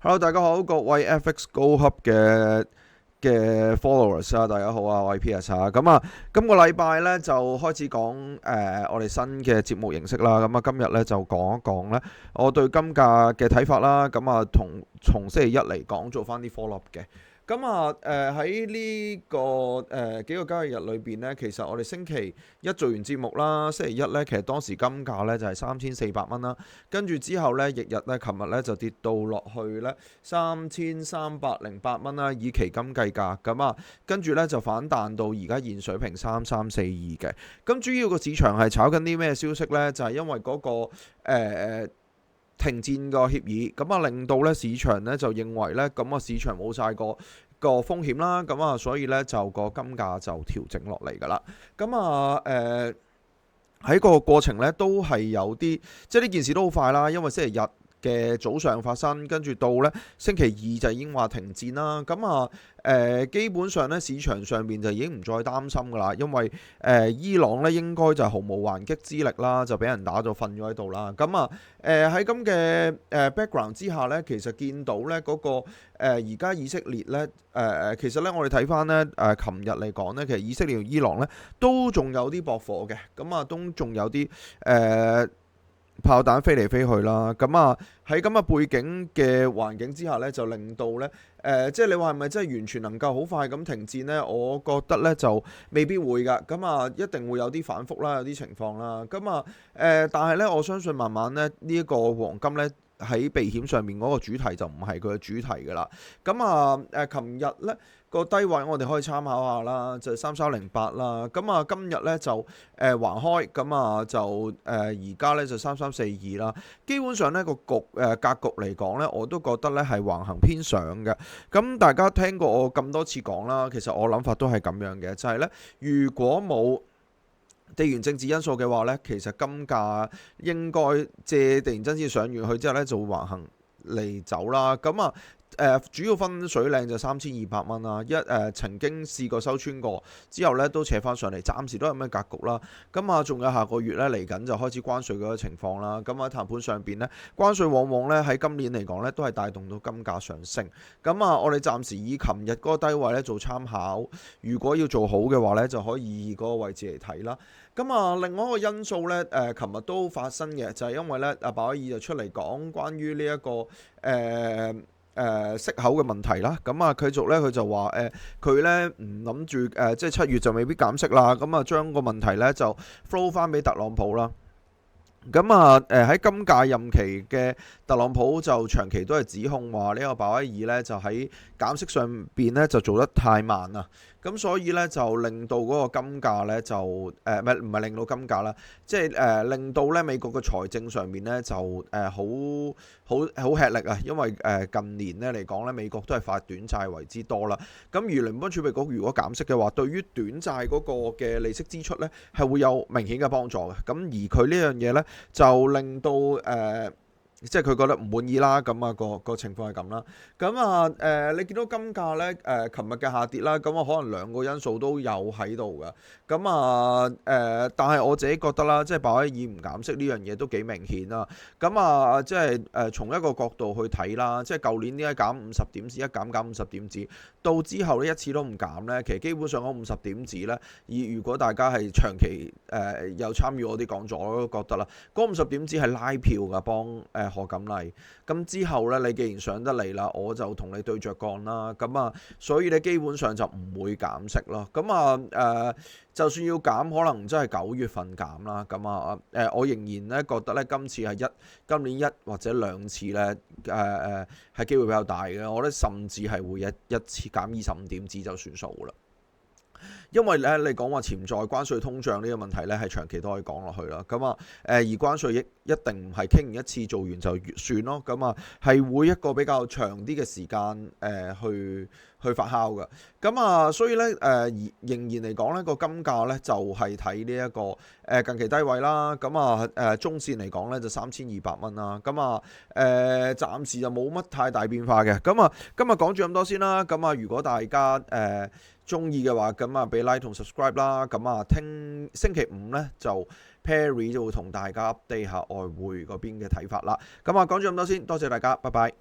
Hello，大家好，各位 FX 高級嘅 followers 啊，大家好啊，我係 PS 啊，今個禮拜咧就開始講我哋新嘅節目形式啦，今日咧就講一講咧我對金價嘅睇法啦，從星期一嚟講做翻啲 follow up 嘅。喺呢個幾個交易日裏邊呢，其實我哋星期一做完節目啦，星期一呢，其實當時金價呢就係3400蚊啦，跟住之後呢，翌日呢，琴日呢就跌到落去呢3308蚊啦，以期金計價跟住呢就反彈到而家現水平3342嘅。咁主要個市場係炒緊啲咩消息呢？就係因為嗰停戰個協議，令到咧市場咧就認為咧，市場冇晒個風險啦，所以咧就個金價就調整落嚟噶啦。喺個過程咧都係有啲，即係呢件事都好快啦，因為星期日嘅早上發生，跟住到咧星期二就已經話停戰啦。基本上咧市場上邊就已經唔再擔心噶啦，因為伊朗咧應該就毫無還擊之力啦，就俾人打咗瞓咗喺度啦。喺咁嘅background 之下咧，其實見到咧而家以色列咧其實咧我哋睇翻咧琴日嚟講咧，其實以色列同伊朗咧都仲有啲駁火嘅，都仲有啲炮彈飛嚟飛去啦，喺咁嘅背景嘅環境之下呢，就令到呢，即係你話係咪真係完全能夠好快咁停戰呢？我覺得呢就未必會㗎，一定會有啲反覆啦，有啲情況啦，但係呢，我相信慢慢呢，呢一個黃金呢，喺避險上面嗰個主題就唔係佢嘅主題㗎啦。琴日呢個低位我哋可以參考下啦，就係3308啦。今日呢就橫開，而家呢就3342啦。基本上呢個格局嚟講呢，我都覺得呢係橫行偏上嘅。大家聽過我咁多次講啦，其實我諗法都係咁樣嘅，就係呢：如果冇地緣政治因素嘅話呢，其實金價應該借地緣政治上完去之後呢，就會橫行嚟走啦。主要分水嶺就3200蚊啦，曾經試過收穿過之後咧都扯翻上嚟，暫時都係咁嘅格局啦。仲有下個月咧嚟緊就開始關稅嗰個情況啦。喺談判上邊咧，關稅往往咧喺今年嚟講咧都係帶動到金價上升。我哋暫時以琴日嗰個低位咧做參考，如果要做好嘅話咧，就可以以嗰個位置嚟睇啦。另外一個因素咧，琴日都發生嘅，就係因為咧鮑威爾就出嚟講關於呢一個息口嘅問題啦。佢就話佢咧唔諗住即係7月就未必減息啦。將個問題咧就 flow 翻俾特朗普啦。喺今屆任期嘅特朗普就長期都係指控話呢個鮑威爾咧就喺減息上邊咧就做得太慢啦。所以咧就令到嗰個金價咧就唔係令到金價啦，即係令到咧美國嘅財政上面咧就好吃力啊，因為近年咧嚟講咧美國都係發短債為之多啦。而聯邦儲備局如果減息嘅話，對於短債嗰個嘅利息支出咧係會有明顯嘅幫助嘅。而佢呢樣嘢咧就令到即係佢覺得唔滿意啦，個情況係咁啦。你見到金價咧，琴日嘅下跌啦，可能兩個因素都有喺度㗎。但係我自己覺得啦，即係鮑威爾唔減息呢樣嘢都幾明顯啦。即係從一個角度去睇啦，即係舊年點解減50點子，一減50點子，到之後呢一次都唔減咧，其實基本上嗰50點子咧，如果大家係長期有參與我啲講座，我都覺得啦，嗰50點子係拉票㗎，幫賀錦麗。之後咧，你既然上得嚟啦，我就同你對着幹啦。所以你基本上就唔會減息咯。就算要減，可能真係9月份減啦。我仍然咧覺得咧，今次係今年一或者兩次咧，係機會比較大嘅。我覺得甚至係會一次減25點子就算數啦。因為咧，你講話潛在關稅通脹呢個問題咧，係長期都可以講落去啦。而關稅一定唔係傾完一次做完就算咯。係會一個比較長啲嘅時間去發酵嘅。所以咧仍然嚟講咧，個金價咧就係睇呢一個近期低位啦。中線嚟講咧就3200蚊啦。暫時就冇乜太大變化嘅。今日講住咁多先啦。如果大家中意嘅話，俾 like 同 subscribe 啦。星期五咧就 Perry 就會同大家 update 下外匯嗰邊嘅睇法啦。講住咁多先，多謝大家，拜拜。